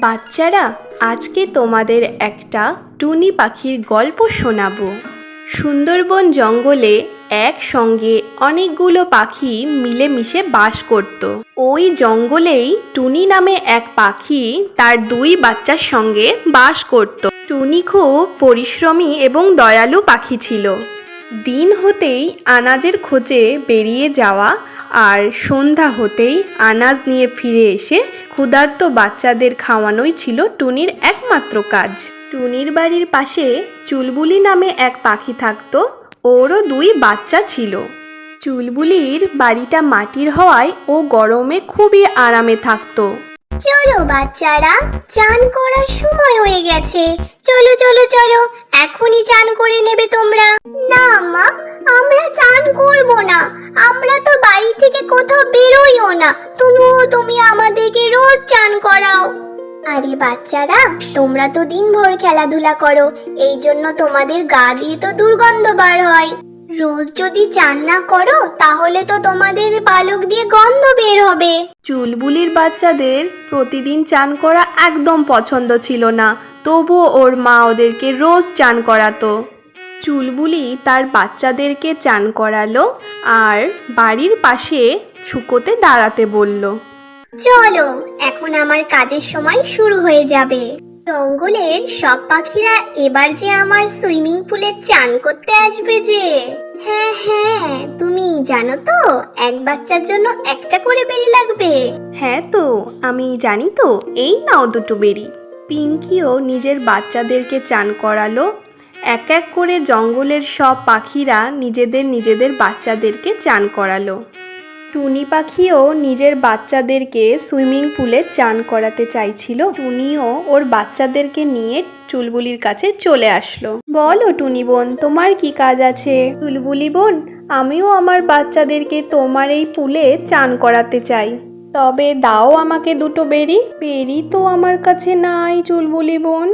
বাচ্চারা, আজকে তোমাদের একটা টুনি পাখির গল্প শোনাবো। সুন্দরবন জঙ্গলে একসঙ্গে অনেকগুলো পাখি মিলেমিশে বাস করত। ওই জঙ্গলেই টুনি নামে এক পাখি তার দুই বাচ্চার সঙ্গে বাস করত। টুনি খুব পরিশ্রমী এবং দয়ালু পাখি ছিল। দিন হতেই আনাজের খোঁজে বেরিয়ে যাওয়া আর সন্ধ্যা হতেই আনাজ নিয়ে ফিরে এসে ক্ষুধার্ত বাচ্চাদের খাওয়ানোই ছিল টুনির একমাত্র কাজ। টুনির বাড়ির পাশে চুলবুলি নামে এক পাখি থাকতো। ওরও দুই বাচ্চা ছিল। চুলবুলির বাড়িটা মাটির হওয়ায় ও গরমে খুবই আরামে থাকতো। চলো বাচ্চারা, চান করার সময় হয়ে গেছে। চলো চলো চলো, এখনই চান করে নেবে তোমরা। না মা, আমরা চান করব না। আমরা তো বাড়ি থেকে কোথাও বেরোইও না, তবুও তুমি আমাদেরকে রোজ চান করাও। আরে বাচ্চারা, তোমরা তো দিনভর খেলাধুলা করো, এই জন্য তোমাদের গা দিয়ে তো দুর্গন্ধ বার হয়। রোজ যদি চান না করো তাহলে তো তোমাদের পালক দিয়ে গন্ধ বের হবে। চুলবুলির বাচ্চাদের প্রতিদিন চান করা একদম পছন্দ ছিল না, তবুও ওর মা ওদেরকে রোজ চান করাতো। চুলবুলি তার বাচ্চাদেরকে চান করালো আর বাড়ির পাশে শুকোতে দাঁড়াতে বলল। চলো, এখন আমার কাজের সময় শুরু হয়ে যাবে। জঙ্গলের সব পাখিরা এবার যে আমার সুইমিং পুলে চান করতে আসবে যে। হ্যাঁ হ্যাঁ, তুমি জানো তো এক বাচ্চার জন্য একটা করে বেরি লাগবে। হ্যাঁ তো, আমি জানি তো, এই নাও দুটো বেরি। পিঙ্কিও নিজের বাচ্চাদেরকে চান করালো। এক এক করে জঙ্গলের সব পাখিরা নিজেদের বাচ্চাদেরকে চান করালো। টুনি পাখিও নিজের বাচ্চাদেরকে সুইমিং পুলে চান করাতে চাইছিল। টুনিও ওর বাচ্চাদেরকে নিয়ে চুলবুলির কাছে চলে আসলো। বলো টুনি বোন, তোমার কি কাজ আছে? চুলবুলি বোন, আমিও আমার বাচ্চাদেরকে তোমার এই পুলে চান করাতে চাই, তবে দাও আমাকে দুটো বেরি। বেরি তো আমার কাছে নাই চুলবুলি বোন।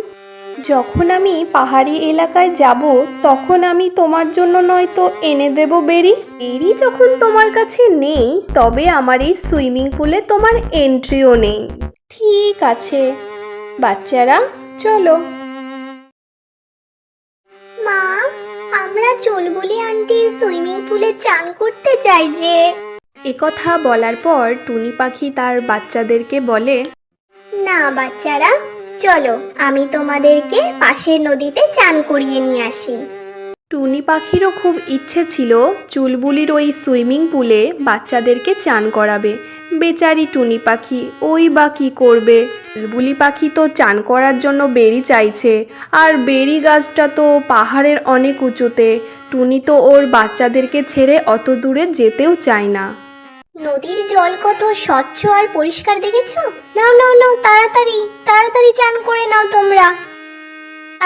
যখন আমি পাহাড়ি এলাকায় যাব তখন আমি তোমার জন্য নয়তো এনে দেব বেরি। বেরি যখন তোমার কাছে নেই, তবে আমার এই সুইমিং পুলে তোমার এন্ট্রিও নেই। ঠিক আছে বাচ্চারা, চলো। মা, আমরা চুলবুলি আন্টির সুইমিং পুলে চান করতে চাই যে। একথা বলার পর টুনি পাখি তার বাচ্চাদেরকে বলে, না বাচ্চারা, চলো আমি তোমাদেরকে পাশের নদীতে চান করিয়ে নিয়ে আসি। টুনি পাখিরও খুব ইচ্ছে ছিল চুলবুলির ওই সুইমিং পুলে বাচ্চাদেরকে চান করাবে। বেচারি টুনি পাখি ওই বা কী করবে। চুলবুলি পাখি তো চান করার জন্য বেরি চাইছে, আর বেরি গাছটা তো পাহাড়ের অনেক উঁচুতে। টুনি তো ওর বাচ্চাদেরকে ছেড়ে অত দূরে যেতেও চায় না। নদীর জল কত স্বচ্ছ আর পরিষ্কার দেখেছো? নাও নাও নাও, তাড়াতাড়ি তাড়াতাড়ি চান করে নাও তোমরা।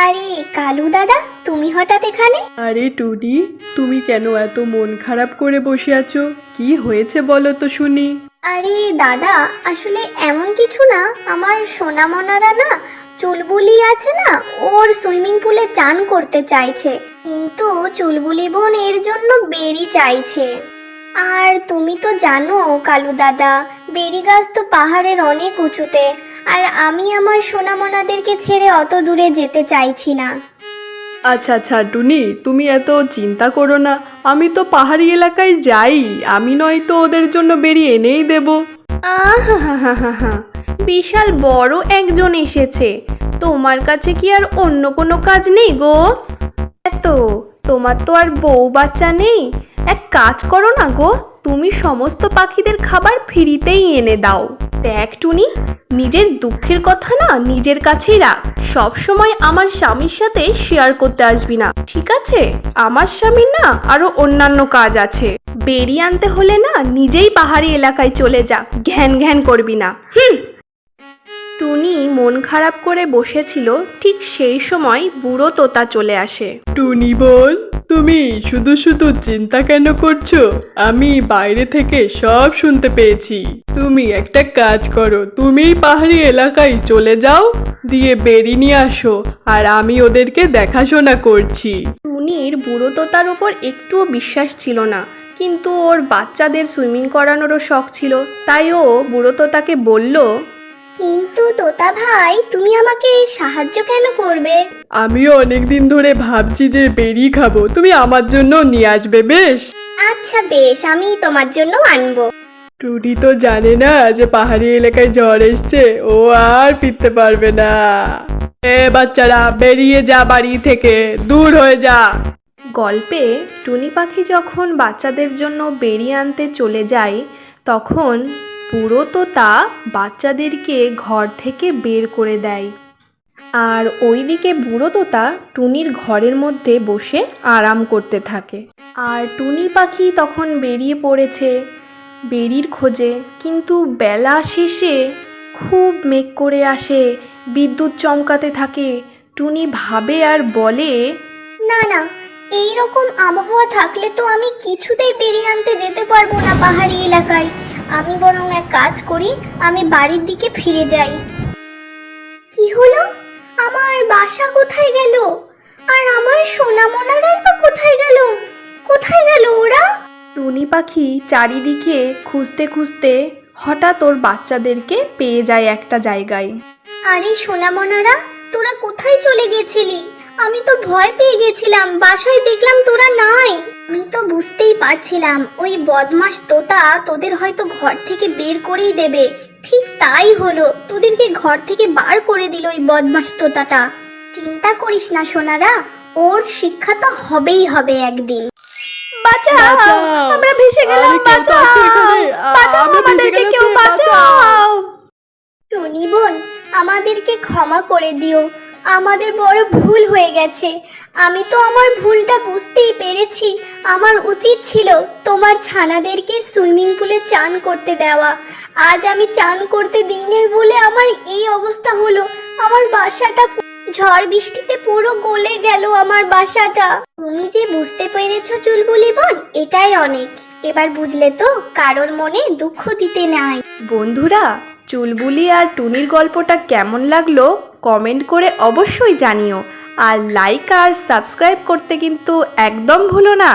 আরে কালু দাদা, তুমি হঠাৎ এখানে? আরে টুনি, তুমি কেন এত মন খারাপ করে বসে আছো? কি হয়েছে বলো তো শুনি। আরে দাদা, আসলে এমন কিছু না, আমার সোনামনারা না, চুলবুলি আছে না, ওর সুইমিং পুলে চান করতে চাইছে, কিন্তু চুলবুলি বোন এর জন্য বেরি চাইছে। আর তুমি তো জানো কালু দাদা, বেরি গাছ তো পাহাড়ের অনেক উঁচুতে, আর আমি আমার সোনামনাদেরকে ছেড়ে অত দূরে যেতে চাইছি না। আচ্ছা আচ্ছা টুনি, তুমি এত চিন্তা করো না, আমি তো পাহাড়ি এলাকায় যাই, আমি নয়তো ওদের জন্য বেরিয়ে এনেই দেব। আহা, বিশাল বড় একজন এসেছে, তোমার কাছে কি আর অন্য কোনো কাজ নেই গো? এত তোমার তো আর বউ বাচ্চা নেই, এক কাজ করো না গো, তুমি সমস্ত পাখিদের খাবার ফ্রিতেই এনে দাও। দেখ টুনি, নিজের দুঃখের কথা না নিজের কাছেই রাখ, সব সময় আমার স্বামীর সাথে শেয়ার করতে আসবি না, ঠিক আছে? আমার স্বামীর না আরো অন্যান্য কাজ আছে। বেরি আনতে হলে না নিজেই পাহাড়ি এলাকায় চলে যা, ঘ্যান ঘ্যান করবি না। টুনি মন খারাপ করে বসেছিল, ঠিক সেই সময় বুড়ো তোতা চলে আসে। টুনি বল, তুমি শুধু শুধু চিন্তা কেন করছো? আমি বাইরে থেকে সব শুনতে পেয়েছি। তুমি একটা কাজ করো, তুমি পাহাড়ি এলাকায় চলে যাও, দিয়ে বেরি নিয়ে আসো, আর আমি ওদেরকে দেখাশোনা করছি। টুনির বুড়ো তোতার ওপর একটুও বিশ্বাস ছিল না, কিন্তু ওর বাচ্চাদের সুইমিং করানোরও শখ ছিল, তাই ও বুড়ো তোতাকে বলল, কিন্তু তোতা ভাই, তুমি আমাকে সাহায্য কেন করবে? আমিও অনেকদিন ধরে ভাবছি যে বেরি খাবো, তুমি আমার জন্য নিয়ে আসবে বেশ? আচ্ছা বেশ, আমি তোমার জন্য আনবো। টুনি তো জানে না যে পাহাড়ি এলাকায় ঝড় এসছে, ও আর ফিরতে পারবে না। বাচ্চারা বেরিয়ে যা বাড়ি থেকে, দূর হয়ে যা। গল্পে টুনি পাখি যখন বাচ্চাদের জন্য বেরিয়ে আনতে চলে যায়, তখন বুড়ো তোতা বাচ্চাদেরকে ঘর থেকে বের করে দেয়। আর ওইদিকে বুড়ো তোতা টুনির ঘরের মধ্যে বসে আরাম করতে থাকে। আর টুনি পাখি তখন বেরিয়ে পড়েছে বেরির খোঁজে, কিন্তু বেলা শেষে খুব মেঘ করে আসে, বিদ্যুৎ চমকাতে থাকে। টুনি ভাবে আর বলে, না না, এই রকম আবহাওয়া থাকলে তো আমি কিছুতেই বেরিয়ে আনতে যেতে পারবো না পাহাড়ি এলাকায়। আমি বরং এক কাজ করি, আমি বাড়ির দিকে ফিরে যাই। কি হলো? আমার বাসা কোথায় গেল? আর আমার সোনামোনারাই বা কোথায় গেল? কোথায় গেল ওরা? টুনি পাখি চারিদিকে খুঁজতে খুঁজতে হঠাৎ ওর বাচ্চাদেরকে পেয়ে যায় একটা জায়গায়। আরে সোনামোনারা, তোরা কোথায় চলে গেছিলি? আমি তো ভয় পেয়ে গেছিলাম, বাসায় দেখলাম তোরা নাই। আমি তো বুঝতেই পারছিলাম ওই বদমাস তোতা তোদের হয়তো ঘর থেকে বের করেই দেবে। ঠিক তাই হলো, তোদেরকে ঘর থেকে বার করে দিল ওই বদমাস তোতাটা। চিন্তা করিস না সোনারা, ওর শিক্ষা তো হবেই হবে একদিন। বাঁচাও, আমরা ভেসে গেলাম, আরে, কেউ তো আছে এখানে। বাঁচাও, আমরা ভেসে আমাদেরকে গেলাম কেউ যে, বাঁচাও। টুনি বোন, আমাদেরকে ক্ষমা করে দিও, আমাদের বড় ভুল হয়ে গেছে। আমি তো আমার ভুলটা বুঝতেই পেরেছি। আমার উচিত ছিল তোমার ছানাদেরকে সুইমিং পুলে চান করতে দেওয়া। আজ আমি চান করতে দিইনি বলে আমার এই অবস্থা হলো। আমার বাসাটা ঝড় বৃষ্টিতে পুরো গলে গেল আমার বাসাটা। তুমি যে বুঝতে পেরেছো চুলবুলি বোন, এটাই অনেক। এবার বুঝলে তো, কারোর মনে দুঃখ দিতে নাই। বন্ধুরা, চুলবুলি আর টুনির গল্পটা কেমন লাগলো কমেন্ট করে অবশ্যই জানিও। আর লাইক আর সাবস্ক্রাইব করতে কিন্তু একদম ভুলো না।